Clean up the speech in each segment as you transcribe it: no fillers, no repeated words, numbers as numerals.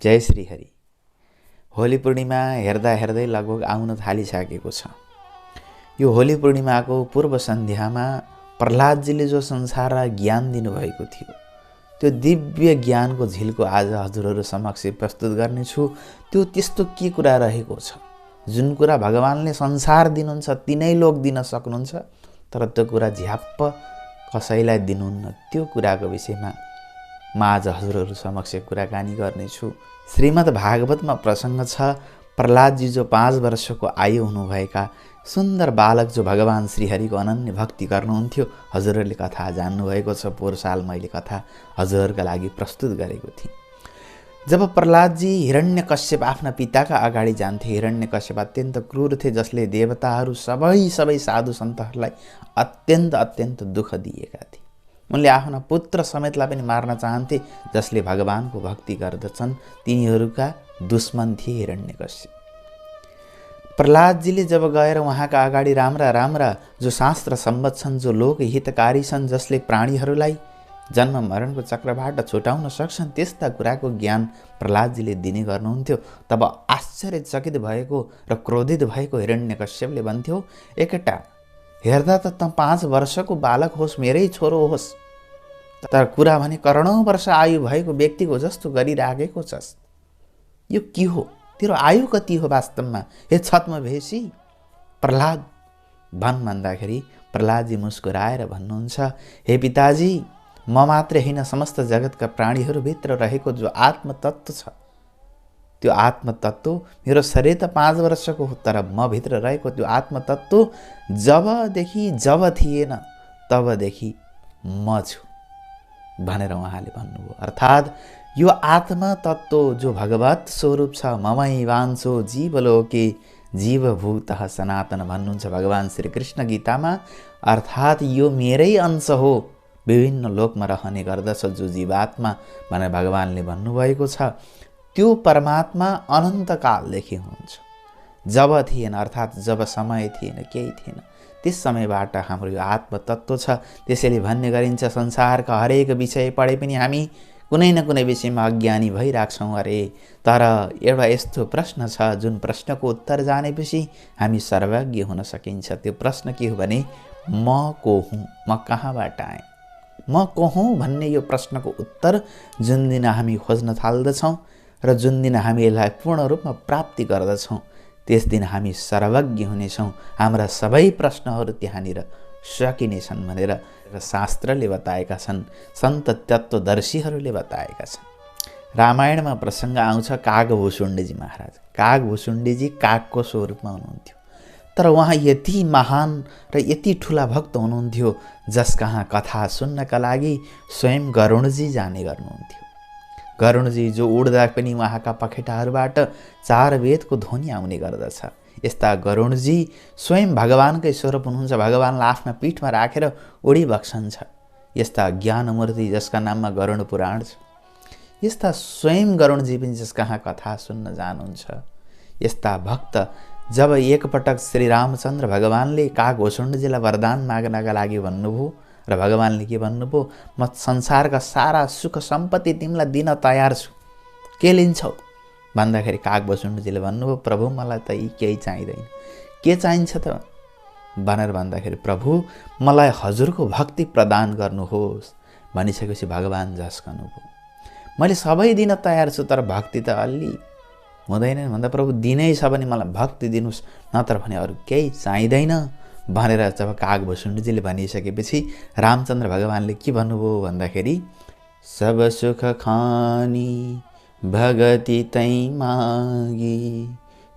जय श्री हरि। होली पूर्णिमा हेर्दा हेर्दै लगभग आउन थालिसकेको छ। यो होली पूर्णिमाको पूर्व सन्ध्यामा प्रहलादजीले जो संसारलाई ज्ञान दिनुभएको थियो, त्यो दिव्य ज्ञानको झिल्को आज हजुरहरू समक्ष प्रस्तुत गर्नेछु। त्यो त्यस्तो के कुरा रहेको छ, जुन कुरा भगवानले संसार दिनुहुन्छ तिनै लोक दिन सक्नुहुन्छ, तर त्यो कुरा झ्याप्प कसैलाई दिनुहुन्न। त्यो कुराको विषयमा म आज हजुरहरू समक्ष कुराकानी गर्नेछु। श्रीमद् भागवतमा प्रसङ्ग छ, प्रहलादजी जो 5 वर्षको आयु हुनुभएका सुन्दर बालक जो भगवान श्रीहरिको अनन्य भक्ति गर्नुहुन्थ्यो। हजुरहरूले कथा जान्नुभएको छ। पोहोर साल मैले कथा हजुरहरूका लागि प्रस्तुत गरेको थिएँ। जब प्रहलादजी हिरण्यकश्यप आफ्ना पिताका अगाडि जान्थे, हिरण्यकश्यप अत्यन्त क्रूर थिए, जसले देवताहरू सबै साधु सन्तहरूलाई अत्यन्त दुःख दिएका थिए। उनले आफ्ना पुत्र समेतलाई पनि मार्न चाहन्थे, जसले भगवानको भक्ति गर्दछन्। तिनीहरूका दुश्मन थिए हिरण्यकश्यप। प्रहलादजीले जब गएर उहाँका अगाडि राम्रा जो शास्त्र सम्बद्ध छन्, जो लोक हितकारी छन्, जसले प्राणीहरूलाई जन्म मरणको चक्रबाट छुटाउन सक्छन्, त्यस्ता कुराको ज्ञान प्रहलादजीले दिने गर्नुहुन्थ्यो। तब आश्चर्यचकित भएको र क्रोधित भएको हिरण्यकश्यपले भन्थ्यो, एकटा हेर्दा त 5 वर्षको बालक होस्, मेरै छोरो होस्, तर कुरा भने करोडौँ वर्ष आयु भएको व्यक्तिको जस्तो गरिराखेको छस्। यो के हो? तेरो आयु कति हो वास्तवमा? हे छद्मवेशी प्रहलाद भन्दाखेरि प्रहलादजी मुस्कुराएर भन्नुहुन्छ, हे पिताजी, म मात्रै होइन, समस्त जगतका प्राणीहरूभित्र रहेको जो आत्मतत्त्व छ, त्यो आत्मतत्त्व मेरो शरीर त 5 वर्षको हो, तर म भित्र रहेको त्यो आत्मतत्त्व जब थिएन तबदेखि म छु भनेर उहाँले भन्नुभयो। अर्थात् यो आत्मतत्त्व जो भगवत स्वरूप छ, ममैवांशो जीवलोके जीवभूतः सनातन भन्नुहुन्छ भगवान श्रीकृष्ण गीतामा। अर्थात् यो मेरै अंश हो, विभिन्न लोकमा रहने गर्दछ जो जीवात्मा भनेर भगवानले भन्नुभएको छ। त्यो परमात्मा अनन्तकालदेखि हुन्छ। जब थिएन, अर्थात् जब समय थिएन, केही थिएन, त्यस समयबाट हाम्रो यो आत्मतत्त्व छ। त्यसैले भन्ने गरिन्छ, संसारका हरेक विषय पढे पनि हामी कुनै न कुनै विषयमा अज्ञानी भइराख्छौँ अरे। तर एउटा यस्तो प्रश्न छ, जुन प्रश्नको उत्तर जानेपछि हामी सर्वज्ञ हुन सकिन्छ। त्यो प्रश्न के हो भने, म को हुँ, म कहाँबाट आएँ, म को हुँ भन्ने यो प्रश्नको उत्तर जुन दिन हामी खोज्न थाल्दछौँ र जुन दिन हामी यसलाई पूर्ण रूपमा प्राप्ति गर्दछौँ, त्यस दिन हामी सर्वज्ञ हुनेछौँ। हाम्रा सबै प्रश्नहरू त्यहाँनिर सकिनेछन् भनेर शास्त्रले बताएका छन्, सन्त तत्त्वदर्शीहरूले बताएका छन्। रामायणमा प्रसङ्ग आउँछ कागभुसुण्डजी महाराज। कागभुसुण्डजी कागको स्वरूपमा हुनुहुन्थ्यो, तर उहाँ यति महान र यति ठुला भक्त हुनुहुन्थ्यो, जसकहाँ कथा सुन्नका लागि स्वयं गरुडजी जाने गर्नुहुन्थ्यो। गरुडजी जो उड्दा पनि उहाँका पखेटाहरूबाट 4 वेदको ध्वनि आउने गर्दछ। यस्ता गरुडजी स्वयं भगवानकै स्वरूप हुनुहुन्छ। भगवानलाई आफ्ना पीठमा राखेर उडिबक्सन्छ। यस्ता ज्ञानमूर्ति जसका नाममा गरुड पुराण छ, यस्ता स्वयं गरुडजी पनि जसकहाँ कथा सुन्न जानुहुन्छ। यस्ता भक्त जब एकपटक श्री रामचन्द्र भगवानले कागभुसुण्डजीलाई वरदान माग्नका लागि भन्नुभयो र भगवानले के भन्नुभयो, म संसारका सारा सुख सम्पत्ति तिमीलाई दिन तयार छु, के लिन्छौ भन्दाखेरि कागभुसुण्डजीले भन्नुभयो, प्रभु मलाई त यी केही चाहिँदैन। के चाहिन्छ त भनेर भन्दाखेरि, प्रभु मलाई हजुरको भक्ति प्रदान गर्नुहोस् भनिसकेपछि भगवान झस्कनुभयो। मैले सबै दिन तयार छु, तर भक्ति त अलि हुँदैन भन्दा, प्रभु दिनै छ भने मलाई भक्ति दिनुहोस्, नत्र भने अरू केही चाहिँदैन भनेर जब कागभुसुण्डजीले भनिसकेपछि रामचन्द्र भगवानले के भन्नुभयो भन्दाखेरि, सब सुख खानी भगति तै मागी,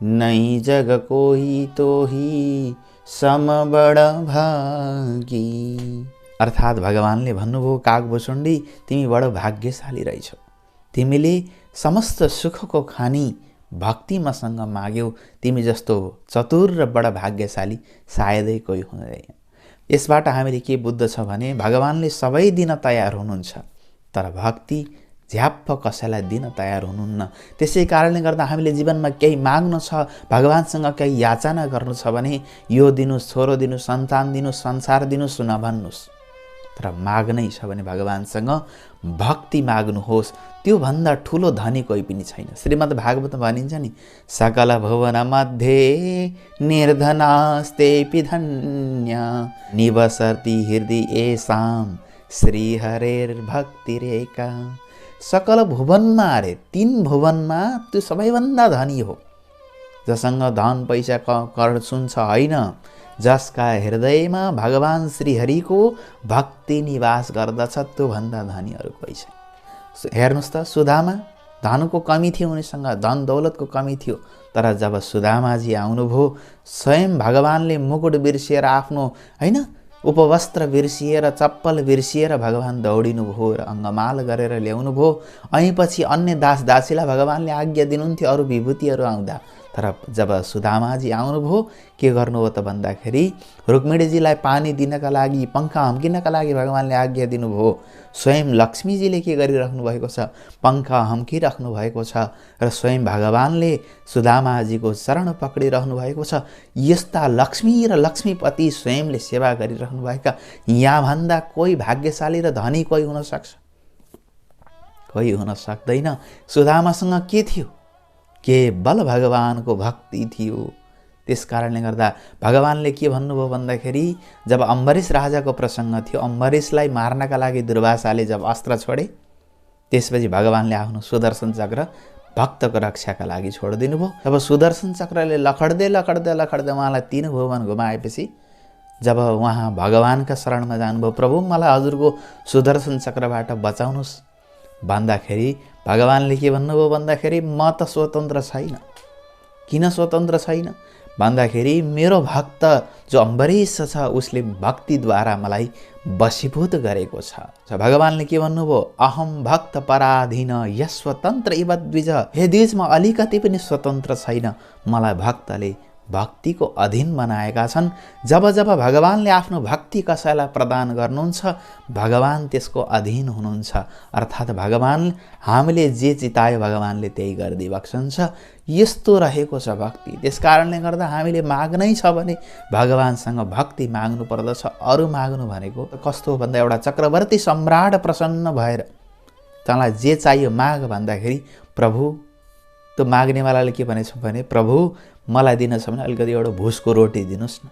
नै जग कोही तोही सम बड भागी। अर्थात् भगवानले भन्नुभयो, कागभुसुण्डी तिमी बडो भाग्यशाली रहेछौ, तिमीले समस्त सुखको खानी भक्ति मसँग माग्यौ। तिमी जस्तो चतुर र बडा भाग्यशाली सायदै कोही हुँदैन। यसबाट हामीले के बुझ्दछ भने, भगवानले सबै दिन तयार हुनुहुन्छ, तर भक्ति झ्याप्प कसैलाई दिन तयार हुनुहुन्न। त्यसै कारणले गर्दा हामीले जीवनमा केही माग्नु छ, भगवानसँग केही याचना गर्नु छ भने, यो दिनुहोस्, छोरो दिनुहोस्, सन्तान दिनुहोस्, संसार दिनुहोस् नभन्नुहोस्, तर माग्नै छ भने भगवानसँग भक्ति माग्नुहोस्। त्यो भन्दा ठुलो धनी कोही पनि छैन। श्रीमद् भागवतमा भनिन्छ नि, सकल भुवन मध्ये निर्धनास्तेऽपि धन्य निवसति हृदि येषां श्रीहरेर्भक्तिरेका। सकल भुवनमा अरे 3 भुवनमा त्यो सबैभन्दा धनी हो, जसँग धन पैसा कर सुन्छ होइन, जसका हृदयमा भगवान श्रीहरिको भक्ति निवास गर्दछ, त्यो भन्दा धनी अरू कोही छैन। हेर्नुहोस् त, सुदामा धनको कमी थियो, उनीसँग धन दौलतको कमी थियो, तर जब सुदामाजी आउनुभयो, स्वयं भगवानले मुकुट बिर्सिएर आफ्नो होइन उपवस्त्र बिर्सिएर चप्पल बिर्सिएर भगवान दौडिनु भयो र अङ्गमाल गरेर ल्याउनु भयो। अनि पछि अन्य दास दासीलाई भगवानले आज्ञा दिनुहुन्थ्यो अरू विभूतिहरू आउँदा, तर जब सुदामाजी आउनुभयो के गर्नुभयो त भन्दाखेरि रुक्मिणीजीलाई पानी दिनका लागि, पङ्खा हम्किनका लागि भगवानले आज्ञा दिनुभयो। स्वयं लक्ष्मीजीले के गरिराख्नु भएको छ, पङ्खा हम्किराख्नु भएको छ र स्वयं भगवानले सुदामाजीको चरण पक्रिरहनु भएको छ। यस्ता लक्ष्मी र लक्ष्मीपति स्वयंले सेवा गरिराख्नु भएका यहाँभन्दा कोही भाग्यशाली र धनी कोही हुन सक्छ? कोही हुन सक्दैन। सुदामासँग के थियो? केवल भगवानको भक्ति थियो। त्यस कारणले गर्दा भगवानले के भन्नुभयो भन्दाखेरि जब अम्बरीश राजाको प्रसङ्ग थियो, अम्बरीशलाई मार्नका लागि दुर्वासाले जब अस्त्र छोडे, त्यसपछि भगवानले आफ्नो सुदर्शन चक्र भक्तको रक्षाका लागि छोडिदिनु भयो। जब सुदर्शन चक्रले लखड्दै लखड्दै लखड्दै उहाँलाई 3 भुवन घुमाएपछि जब उहाँ भगवानका शरणमा जानुभयो, प्रभु मलाई हजुरको सुदर्शन चक्रबाट बचाउनुहोस् भन्दाखेरि भगवानले के भन्नुभयो भन्दाखेरि म त स्वतन्त्र छैन। किन स्वतन्त्र छैन भन्दाखेरि मेरो भक्त जो अम्बरीश छ उसले भक्तिद्वारा मलाई वशीभूत गरेको छ। भगवानले के भन्नुभयो, अहम भक्त पराधीन यस्वतन्त्र इव द्विज। हे द्विज, म अलिकति पनि स्वतन्त्र छैन, मलाई भक्तले भक्तिको अधीन बनाएका छन्। जब जब भगवानले आफ्नो भक्ति कसैलाई प्रदान गर्नुहुन्छ, भगवान त्यसको अधीन हुनुहुन्छ। अर्थात् भगवान हामीले जे चितायो भगवानले त्यही गरिदिई बक्सन्छ। यस्तो रहेको छ भक्ति। त्यस कारणले गर्दा हामीले माग्नै छ भने भगवानसँग भक्ति माग्नु पर्दछ। अरू माग्नु भनेको कस्तो हो भन्दा एउटा चक्रवर्ती सम्राट प्रसन्न भएर तँलाई जे चाहियो माग भन्दाखेरि प्रभु, त्यो माग्नेवालाले के भनेछ भने प्रभु मलाई दिन छ भने अलिकति एउटा भुसको रोटी दिनुहोस् न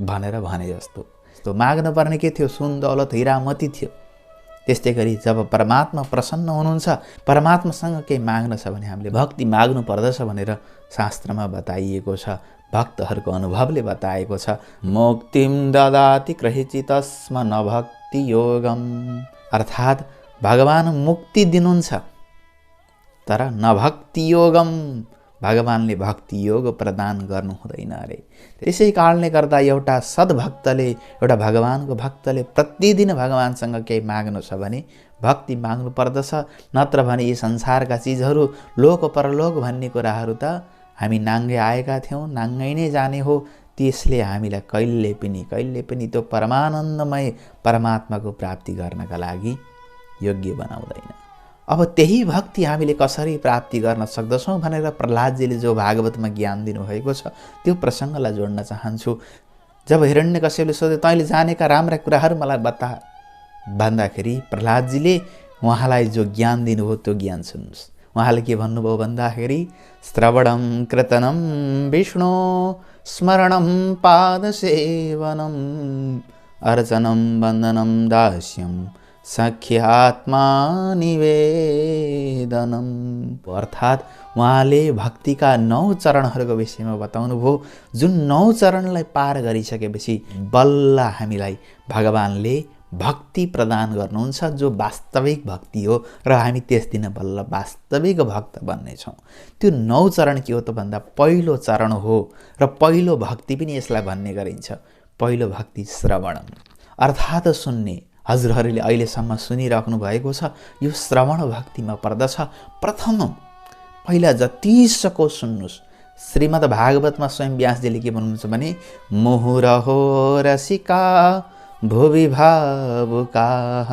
भनेर भने जस्तो। त्यो माग्नु पर्ने के थियो? सुन दौलत हिरा मोती थियो। त्यस्तै गरी जब परमात्मा प्रसन्न हुनुहुन्छ, परमात्मासँग केही माग्न छ भने हामीले भक्ति माग्नु पर्दछ भनेर शास्त्रमा बताइएको छ, भक्तहरूको अनुभवले बताएको छ। मुक्तिम ददाति क्रहिचितस्म न भक्ति योगम। अर्थात् भगवान मुक्ति दिनुहुन्छ तर न भक्ति योगम, भगवानले भक्ति योग प्रदान गर्नु हुँदैन अरे। त्यसै कारणले गर्दा एउटा सद्भक्तले, एउटा भगवानको भक्तले प्रतिदिन भगवानसँग केही माग्नु छ भने भक्ति माग्नु पर्दछ। नत्र भने यी संसारका चिजहरू, लोक परलोक भन्ने कुराहरू त हामी नाङ्गै आएका थियौँ, नाङ्गै नै जाने हो। त्यसले हामीलाई कहिले पनि त्यो परमानन्दमय परमात्माको प्राप्ति गर्नका लागि योग्य बनाउँदैन। अब त्यही भक्ति हामीले कसरी प्राप्ति गर्न सक्दछौँ भनेर प्रहलादजीले जो भागवतमा ज्ञान दिनुभएको छ त्यो प्रसङ्गलाई जोड्न चाहन्छु। जब हिरण्यकश्यपले सोधे तैँले जानेका राम्रा कुराहरू मलाई बता भन्दाखेरि प्रहलादजीले उहाँलाई जो ज्ञान दिनुभयो त्यो ज्ञान सुन्नुहोस्। उहाँले के भन्नुभयो भन्दाखेरि श्रवणं कीर्तनं विष्णु स्मरणं पादसेवनम् अर्चनं वन्दनं दास्यं सख्यात्मा निवेदनम। अर्थात् उहाँले भक्तिका 9 चरणहरूको विषयमा बताउनुभयो। जुन 9 चरणलाई पार गरिसकेपछि बल्ल हामीलाई भगवानले भक्ति प्रदान गर्नुहुन्छ, जो वास्तविक भक्ति हो र हामी त्यस दिन बल्ल वास्तविक भक्त बन्नेछौँ। त्यो 9 चरण के हो त भन्दा पहिलो चरण हो र पहिलो भक्ति पनि यसलाई भन्ने गरिन्छ। पहिलो भक्ति श्रवणम, अर्थात् सुन्ने। हजुरहरूले अहिलेसम्म सुनिराख्नु भएको छ, यो श्रवण भक्तिमा पर्दछ। प्रथम पहिला जति सको सुन्नुहोस्। श्रीमद् भागवतमा स्वयं व्यासजीले के भन्नुहुन्छ भने मुहुरहो रसिका भुवि भावुकाः।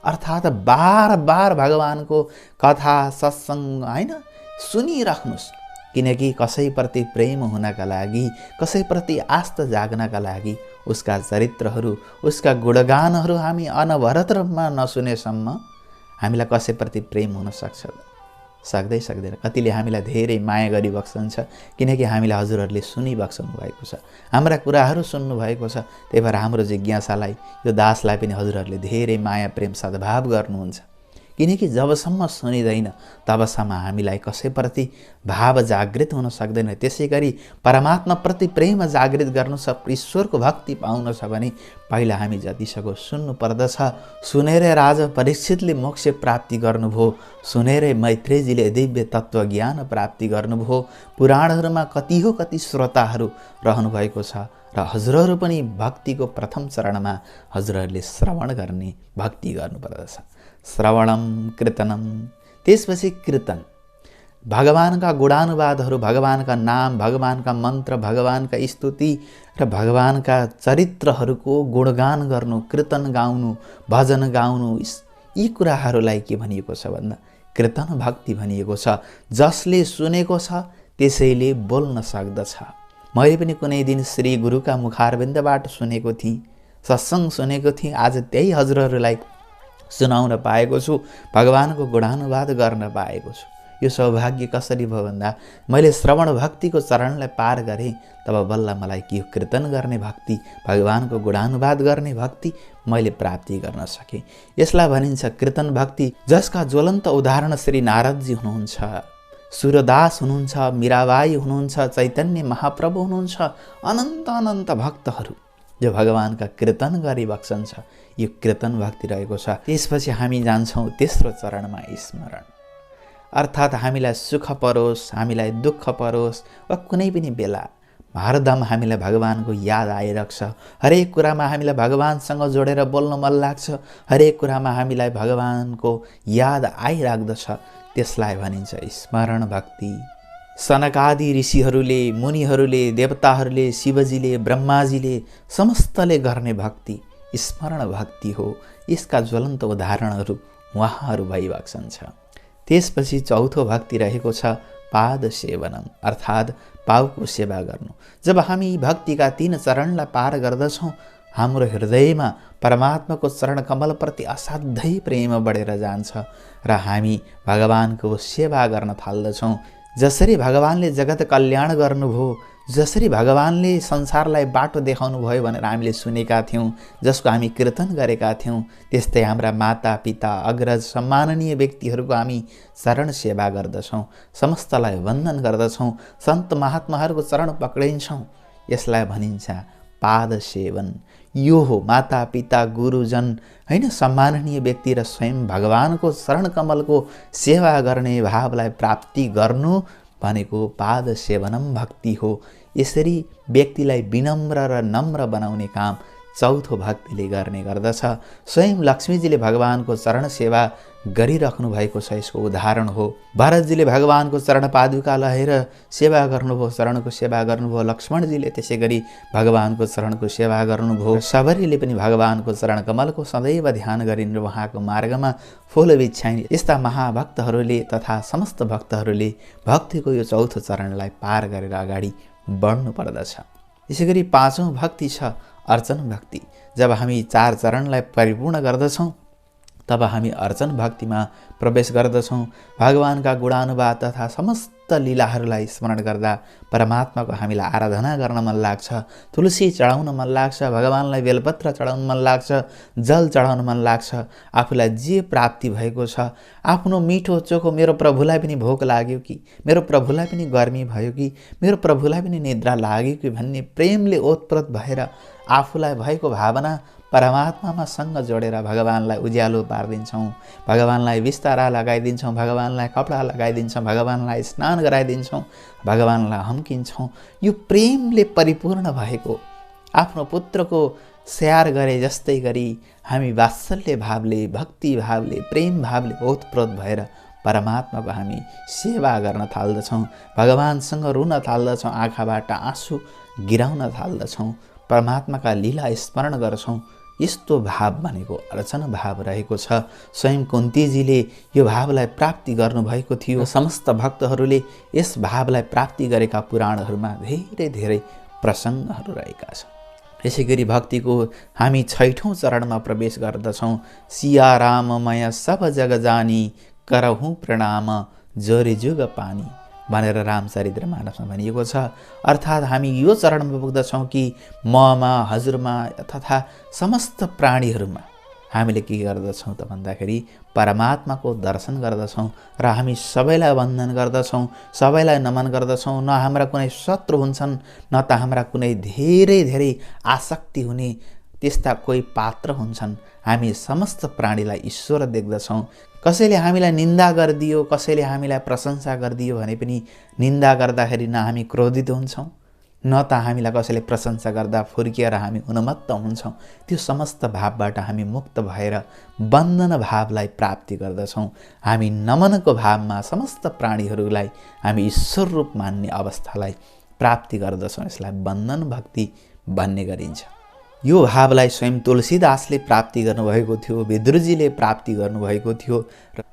अर्थात् बार बार भगवानको कथा सत्सङ्ग होइन सुनिराख्नुहोस्, किनकि कसैप्रति प्रेम हुनका लागि, कसैप्रति आस्था जाग्नका लागि उसका चरित्रहरू, उसका गुणगानहरू हामी अनवरत रूपमा नसुनेसम्म हामीलाई कसैप्रति प्रेम हुन सक्दैन। कतिले हामीलाई धेरै माया गरिबक्सन्छ किनकि हामीलाई हजुरहरूले सुनिबक्सनु भएको छ, हाम्रा कुराहरू सुन्नुभएको छ। त्यही भएर हाम्रो जिज्ञासालाई, यो दासलाई पनि हजुरहरूले धेरै माया प्रेम सद्भाव गर्नुहुन्छ किनकि जबसम्म सुनिँदैन तबसम्म हामीलाई कसैप्रति भाव जागृत हुन सक्दैन। त्यसै गरी परमात्माप्रति प्रेम जागृत गर्नु छ, ईश्वरको भक्ति पाउनु छ भने पहिला हामी जतिसक्दो सुन्नु पर्दछ। सुनेरै राजा परीक्षितले मोक्ष प्राप्ति गर्नुभयो, सुनेरै मैत्रेयजीले दिव्य तत्त्वज्ञान प्राप्ति गर्नुभयो। पुराणहरूमा कति श्रोताहरू रहनुभएको छ र हजुरहरू पनि भक्तिको प्रथम चरणमा हजुरहरूले श्रवण गर्ने भक्ति गर्नुपर्दछ। श्रवणम कीर्तनम, त्यसपछि कीर्तन, भगवानका गुणानुवादहरू, भगवानका नाम, भगवानका मन्त्र, भगवानका स्तुति र भगवानका चरित्रहरूको गुणगान गर्नु, कीर्तन गाउनु, भजन गाउनु, यी कुराहरूलाई के भनिएको छ भन्दा कीर्तन भक्ति भनिएको छ। जसले सुनेको छ त्यसैले बोल्न सक्दछ। मैले पनि कुनै दिन श्री गुरुका मुखारविन्दबाट सुनेको थिएँ, सत्सङ्ग सुनेको थिएँ। आज त्यही हजुरहरूलाई सुनाउन पाएको छु, भगवानको गुणानुवाद गर्न पाएको छु। यो सौभाग्य कसरी भयो भन्दा मैले श्रवण भक्तिको चरणलाई पार गरेँ, तब बल्ल मलाई के कीर्तन गर्ने भक्ति, भगवानको गुणानुवाद गर्ने भक्ति मैले प्राप्ति गर्न सकेँ। यसलाई भनिन्छ कीर्तन भक्ति, जसका ज्वलन्त उदाहरण श्री नारदजी हुनुहुन्छ, सूरदास हुनुहुन्छ, मीराबाई हुनुहुन्छ, चैतन्य महाप्रभु हुनुहुन्छ, अनन्त भक्तहरू जो भगवानका कीर्तन गरिबक्सन्छ। यो कीर्तन भक्ति रहेको छ। त्यसपछि हामी जान्छौँ तेस्रो चरणमा, स्मरण। अर्थात् हामीलाई सुख परोस्, हामीलाई दुःख परोस् वा कुनै पनि बेला हरदम हामीलाई भगवानको याद आइरहेको छ। हरेक कुरामा हामीलाई भगवानसँग जोडेर बोल्न मन लाग्छ, हरेक कुरामा हामीलाई भगवानको याद आइराख्दछ। त्यसलाई भनिन्छ स्मरण भक्ति। सनकादि ऋषिहरूले, मुनिहरूले, देवताहरूले, शिवजीले, ब्रह्माजीले समस्तले गर्ने भक्ति स्मरण भक्ति हो। यसका ज्वलन्त उदाहरणहरू उहाँहरू भइबक्सन्छ। त्यसपछि चौथो भक्ति रहेको छ पाद सेवनम, अर्थात् पाउको सेवा गर्नु। जब हामी भक्तिका 3 चरणलाई पार गर्दछौँ, हाम्रो हृदयमा परमात्माको चरण कमलप्रति असाध्यै प्रेम बढेर जान्छ र हामी भगवानको सेवा गर्न थाल्दछौँ। जसरी भगवानले जगत कल्याण गर्नुभयो, जसरी भगवानले संसारलाई बाटो देखाउनु भयो भनेर हामीले सुनेका थियौँ, जसको हामी कीर्तन गरेका थियौँ, त्यस्तै हाम्रा माता पिता, अग्रज, सम्माननीय व्यक्तिहरूको हामी चरण सेवा गर्दछौँ, समस्तलाई वन्दन गर्दछौँ, सन्त महात्माहरूको चरण पक्रिन्छौँ। यसलाई भनिन्छ पाद सेवन। यो हो माता पिता, गुरुजन, हैन, सम्माननीय व्यक्ति र स्वयं भगवानको चरण कमलको सेवा गर्ने भावलाई प्राप्ति गर्नु भनेको पाद सेवनम भक्ति हो। यसरी व्यक्तिलाई विनम्र र नम्र बनाउने काम चौथो भक्तिले गर्ने गर्दछ। स्वयं लक्ष्मीजीले भगवानको चरण सेवा गरिराख्नु भएको छ, यसको उदाहरण हो। भरतजीले भगवानको चरण पादुका लहेर सेवा गर्नुभयो, चरणको सेवा गर्नुभयो। लक्ष्मणजीले त्यसै गरी भगवानको चरणको सेवा गर्नुभयो। सबरीले पनि भगवानको चरण कमलको सदैव ध्यान गरिन् र उहाँको मार्गमा फूल बिछ्याइन्। यस्ता महाभक्तहरूले तथा समस्त भक्तहरूले भक्तिको यो चौथो चरणलाई पार गरेर अगाडि बढ्नु पर्दछ। यसै गरी पाँचौँ भक्ति छ अर्चन भक्ति। जब हामी 4 चरणलाई परिपूर्ण गर्दछौँ तब हामी अर्चन भक्तिमा प्रवेश गर्दछौँ। भगवानका गुणानुवाद तथा समस्त लीलाहरूलाई स्मरण गर्दा परमात्माको हामीलाई आराधना गर्न मन लाग्छ, तुलसी चढाउन मन लाग्छ, भगवानलाई बेलपत्र चढाउन मन लाग्छ, जल चढाउन मन लाग्छ। आफूलाई जे प्राप्ति भएको छ, आफ्नो मिठो चोखो मेरो प्रभुलाई पनि भोक लाग्यो कि, मेरो प्रभुलाई पनि गर्मी भयो कि, मेरो प्रभुलाई पनि निद्रा लाग्यो कि भन्ने प्रेमले ओतप्रोत भएर आफूलाई भएको भावना परमात्मामा सँग जोडेर भगवानलाई उज्यालो पारिदिन्छौँ, भगवानलाई बिस्तारा लगाइदिन्छौँ, भगवानलाई कपडा लगाइदिन्छौँ, भगवानलाई स्नान गराइदिन्छौँ, भगवानलाई हम्किन्छौँ। यो प्रेमले परिपूर्ण भएको आफ्नो पुत्रको स्याहार गरे जस्तै गरी हामी वात्सल्य भावले, भक्ति भावले, प्रेम भावले ओतप्रोत भएर परमात्माको हामी सेवा गर्न थाल्दछौँ। भगवानसँग रुन थाल्दछौँ, आँखाबाट आँसु गिराउन थाल्दछौँ, परमात्माका लीला स्मरण गर्छौँ। यस्तो भाव भनेको अर्चन भाव रहेको छ। स्वयं कुन्तीजीले यो भावलाई प्राप्ति गर्नुभएको थियो। समस्त भक्तहरूले यस भावलाई प्राप्ति गरेका पुराणहरूमा धेरै धेरै प्रसङ्गहरू रहेका छन्। यसै गरी भक्तिको हामी 6औं चरणमा प्रवेश गर्दछौँ। सिया राममय सब जग जानी करहुँ प्रणाम जोरी जुग पानी भनेर रामचरितमानसमा भनिएको छ। अर्थात् हामी यो चरणमा पुग्दछौँ कि ममा, हजुरमा तथा समस्त प्राणीहरूमा हामीले के गर्दछौँ त भन्दाखेरि परमात्माको दर्शन गर्दछौँ र हामी सबैलाई वन्दन गर्दछौँ, सबैलाई नमन गर्दछौँ। न हाम्रा कुनै शत्रु हुन्छन्, न त हाम्रा कुनै धेरै धेरै आसक्ति हुने त्यस्ता कोही पात्र हुन्छन्। हामी समस्त प्राणीलाई ईश्वर देख्दछौँ। कसैले हामीलाई निन्दा गरिदियो, कसैले हामीलाई प्रशंसा गरिदियो भने पनि निन्दा गर्दाखेरि न हामी क्रोधित हुन्छौँ, न त हामीलाई कसैले प्रशंसा गर्दा फुर्किएर हामी उन्मत्त हुन्छौँ। त्यो समस्त भावबाट हामी मुक्त भएर वन्दन भावलाई प्राप्ति गर्दछौँ। हामी नमनको भावमा समस्त प्राणीहरूलाई हामी ईश्वर रूप मान्ने अवस्थालाई प्राप्ति गर्दछौँ। यसलाई वन्दन भक्ति भन्ने गरिन्छ। यो भावलाई स्वयं तुलसीदासले प्राप्ति गर्नुभएको थियो, विदुरजीले प्राप्ति गर्नुभएको थियो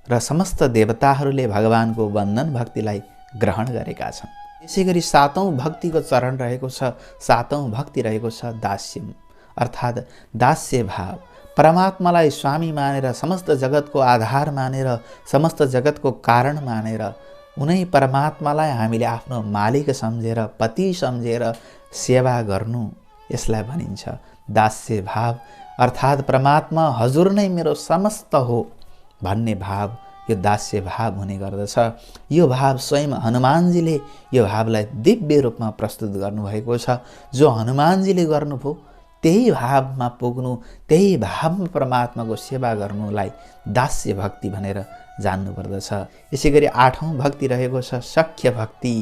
र समस्त देवताहरूले भगवानको वन्दन भक्तिलाई ग्रहण गरेका छन्। यसै गरी 7औं भक्तिको चरण रहेको छ। 7औं भक्ति रहेको छ दास्यम, अर्थात् दास्य भाव। परमात्मालाई स्वामी मानेर, समस्त जगतको आधार मानेर, समस्त जगतको कारण मानेर उनै परमात्मालाई हामीले आफ्नो मालिक सम्झेर, पति सम्झेर सेवा गर्नु, यसलाई भनिन्छ दास्य भाव। अर्थात् परमात्मा हजुर नै मेरो समस्त हो भन्ने भाव, यो दास्य भाव हुने गर्दछ। यो भाव स्वयं हनुमानजीले यो भावलाई दिव्य रूपमा प्रस्तुत गर्नुभएको छ। जो हनुमानजीले गर्नुभयो त्यही भावमा पुग्नु, त्यही भावमा परमात्माको सेवा गर्नुलाई दास्य भक्ति भनेर जान्नुपर्दछ। यसै गरी 8औं भक्ति रहेको छ सख्य भक्ति,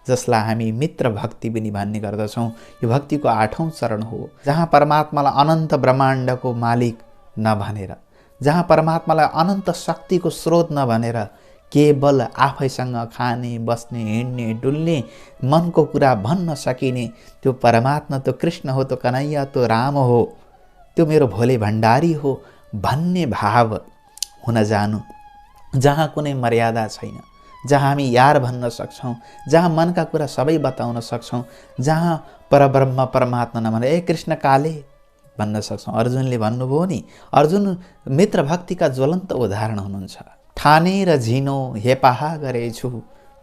जसलाई हामी मित्र भक्ति पनि भन्ने गर्दछौँ। यो भक्तिको 8औं चरण हो, जहाँ परमात्मालाई अनन्त ब्रह्माण्डको मालिक नभनेर, जहाँ परमात्मालाई अनन्त शक्तिको स्रोत नभनेर केवल आफैसँग खाने, बस्ने, हिँड्ने, डुल्ने, मनको कुरा भन्न सकिने त्यो परमात्मा, त्यो कृष्ण हो, त्यो कन्हैया, त्यो राम हो, त्यो मेरो भोले भण्डारी हो भन्ने भाव हुन जानु, जहाँ कुनै मर्यादा छैन, जहाँ हामी यार भन्न सक्छौँ, जहाँ मनका कुरा सबै बताउन सक्छौँ, जहाँ परब्रह्म परमात्मा नभने ए कृष्ण काले भन्न सक्छौँ। अर्जुनले भन्नुभयो नि, अर्जुन मित्र भक्तिका ज्वलन्त उदाहरण हुनुहुन्छ। ठानेर झिनो हेपाहा गरेछु,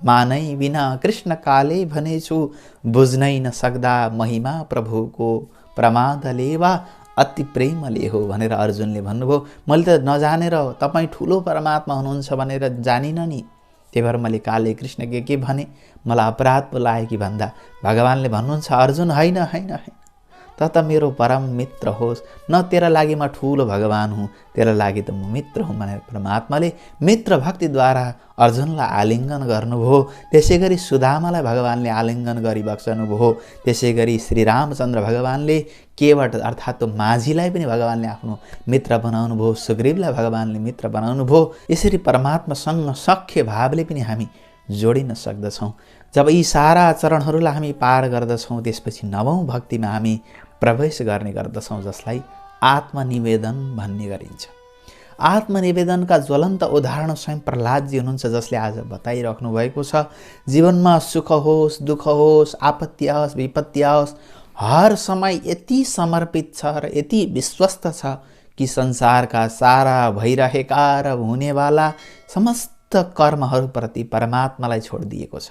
मानै बिना कृष्ण काले भनेछु, बुझ्नै नसक्दा महिमा प्रभुको, प्रमादले वा अति प्रेमले हो भनेर अर्जुनले भन्नुभयो। मैले त नजानेर तपाईँ ठुलो परमात्मा हुनुहुन्छ भनेर जानिनँ नि, त्यही भएर मैले काले कृष्ण के भने, मलाई अपराध पो लाग्यो कि भन्दा भगवान्ले भन्नुहुन्छ अर्जुन होइन होइन होइन, त मेरो परम मित्र होस्, न तेरा लागि म ठुलो भगवान हुँ, तेरा लागि त म मित्र हुँ भनेर परमात्माले मित्र भक्तिद्वारा अर्जुनलाई आलिङ्गन गर्नुभयो। त्यसै गरी सुदामालाई भगवान्ले आलिङ्गन गरिबक्सनुभयो। त्यसै गरी श्रीरामचन्द्र भगवान्ले केवट अर्थात् त्यो माझीलाई पनि भगवान्ले आफ्नो मित्र बनाउनु भयो, सुग्रीवलाई भगवान्ले मित्र बनाउनु भयो। यसरी परमात्मासँग सख्य भावले पनि हामी जोडिन सक्दछौँ। जब यी सारा चरणहरूलाई हामी पार गर्दछौँ, त्यसपछि 9औं भक्तिमा हामी प्रवेश गर्ने गर्दछौँ, जसलाई आत्मनिवेदन भन्ने गरिन्छ। आत्मनिवेदनका ज्वलन्त उदाहरण स्वयं प्रहलादजी हुनुहुन्छ, जसले आज बताइराख्नु भएको छ। जीवनमा सुख होस्, दुःख होस्, आपत्ति आओस्, विपत्ति आओस्, हर समय यति समर्पित छ र यति विश्वस्त छ कि संसारका सारा भइरहेका र हुनेवाला समस्त कर्महरूप्रति परमात्मालाई छोडिदिएको छ।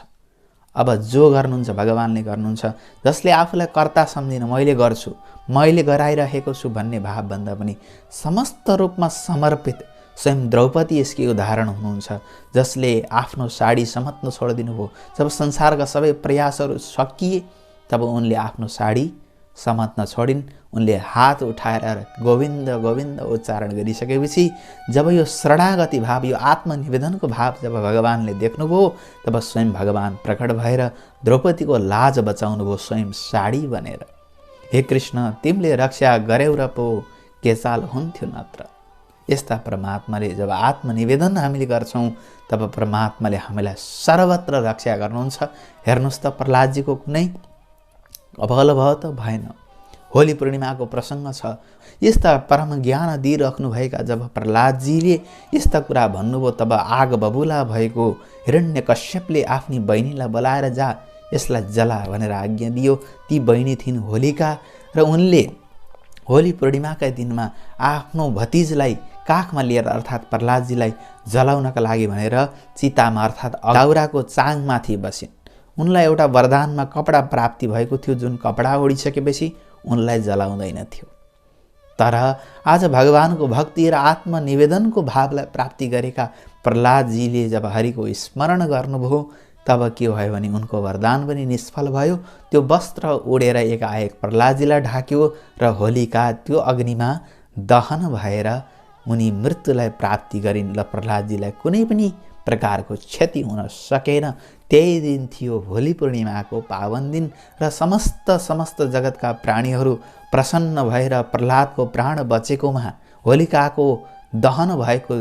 अब जो गर्नुहुन्छ भगवान्ले गर्नुहुन्छ, जसले आफूलाई कर्ता सम्झिन मैले गर्छु, मैले गराइरहेको छु भन्ने भावभन्दा पनि समस्त रूपमा समर्पित स्वयं द्रौपदी यसकै उदाहरण हुनुहुन्छ, जसले आफ्नो साडी समात्न छोडिदिनु भयो। जब संसारका सबै प्रयासहरू सकिए तब उनले आफ्नो साडी समात्न छोडिन्। उनले हात उठाएर गोविन्द गोविन्द उच्चारण गरिसकेपछि जब यो शरणागति भाव, यो आत्मनिवेदनको भाव जब भगवान्ले देख्नुभयो, तब स्वयं भगवान् प्रकट भएर द्रौपदीको लाज बचाउनुभयो स्वयं साडी बनेर। हे कृष्ण, तिमीले रक्षा गर्यौ र पो के चाल हुन्थ्यो नत्र। यस्ता परमात्माले जब आत्मनिवेदन हामीले गर्छौँ, तब परमात्माले हामीलाई सर्वत्र रक्षा गर्नुहुन्छ। हेर्नुहोस् त, प्रहलादजीको कुनै अभल भयो त भएन। होली पूर्णिमाको प्रसङ्ग छ। यस्ता परम ज्ञान दिइराख्नुभएका जब प्रहलादजीले यस्ता कुरा भन्नुभयो, तब आग बबुला भएको हिरण्यकश्यपले आफ्नी बहिनीलाई बोलाएर जा यसलाई जला भनेर आज्ञा दियो। ती बहिनी थिइन् होलिका र उनले होली पूर्णिमाका दिनमा आफ्नो भतिजलाई काखमा लिएर अर्थात् प्रह्लादजीलाई जलाउनका लागि भनेर चितामा अर्थात् दाउराको चाङमाथि बसिन्। उनलाई एउटा वरदानमा कपडा प्राप्ति भएको थियो, जुन कपडा ओढिसकेपछि उनलाई जलाउँदैन थियो। तर आज भगवानको भक्ति र आत्मनिवेदनको भावलाई प्राप्ति गरेका प्रह्लादजीले जब हरिको स्मरण गर्नुभयो तब के भयो भने उनको वरदान पनि निष्फल भयो। त्यो वस्त्र ओढेर एकाएक प्रह्लादजीलाई ढाक्यो र होलिका त्यो अग्निमा दहन भएर उनी मृत्युलाई प्राप्ति गरिन् र प्रह्लादजीलाई कुनै पनि प्रकारको क्षति हुन सकेन। त्यही दिन थियो होली पूर्णिमाको पावन दिन र समस्त जगतका प्राणीहरू प्रसन्न भएर प्रह्लादको प्राण बचेकोमा होलिकाको दहन भएको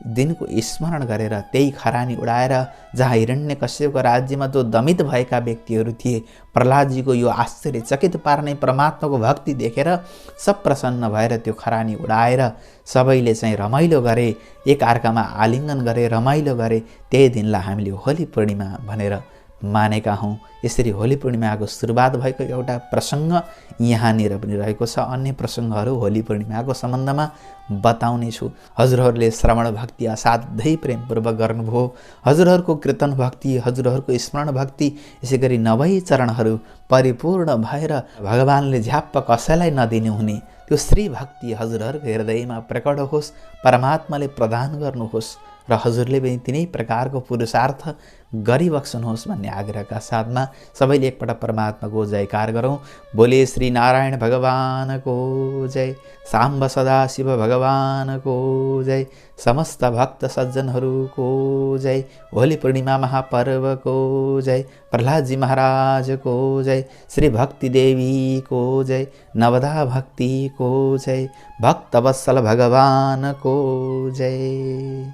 दिनको स्मरण गरेर त्यही खरानी उडाएर जहाँ हिरण्यकश्यपको राज्यमा जो दमित भएका व्यक्तिहरू थिए, प्रह्लादजीको यो आश्चर्यचकित पार्ने परमात्माको भक्ति देखेर सब प्रसन्न भएर त्यो खरानी उडाएर सबैले चाहिँ रमाइलो गरे, एकअर्कामा आलिङ्गन गरे, रमाइलो गरे। त्यही दिनलाई हामीले होली पूर्णिमा भनेर मानेका हौँ। यसरी होली पूर्णिमाको सुरुवात भएको एउटा प्रसङ्ग यहाँनिर पनि रहेको छ। अन्य प्रसङ्गहरू होली पूर्णिमाको सम्बन्धमा बताउने छु। हजुरहरूले श्रवण भक्ति असाध्यै प्रेमपूर्वक गर्नुभयो। हजुरहरूको कीर्तन भक्ति, हजुरहरूको स्मरण भक्ति, यसै गरी 90 चरणहरू परिपूर्ण भएर भगवानले झ्याप्प कसैलाई नदिनु हुने त्यो श्री भक्ति हजुरहरूको हृदयमा प्रकट होस्, परमात्माले प्रदान गर्नुहोस् र हजुरले पनि तिनै प्रकारको पुरुषार्थ गरिबक्सनुहोस् भन्ने आग्रहका साथमा सबैले एकपल्ट परमात्माको जयकार गरौँ। बोले श्री नारायण भगवानको जय, साम्ब सदाशिव भगवानको जय, समस्त भक्त सज्जनहरूको जय, होली पूर्णिमा महापर्वको जय, प्रह्लादजी महाराजको जय, श्री भक्ति देवीको जय, नवदा भक्तिको जय, भक्तवत्सल भगवानको जय।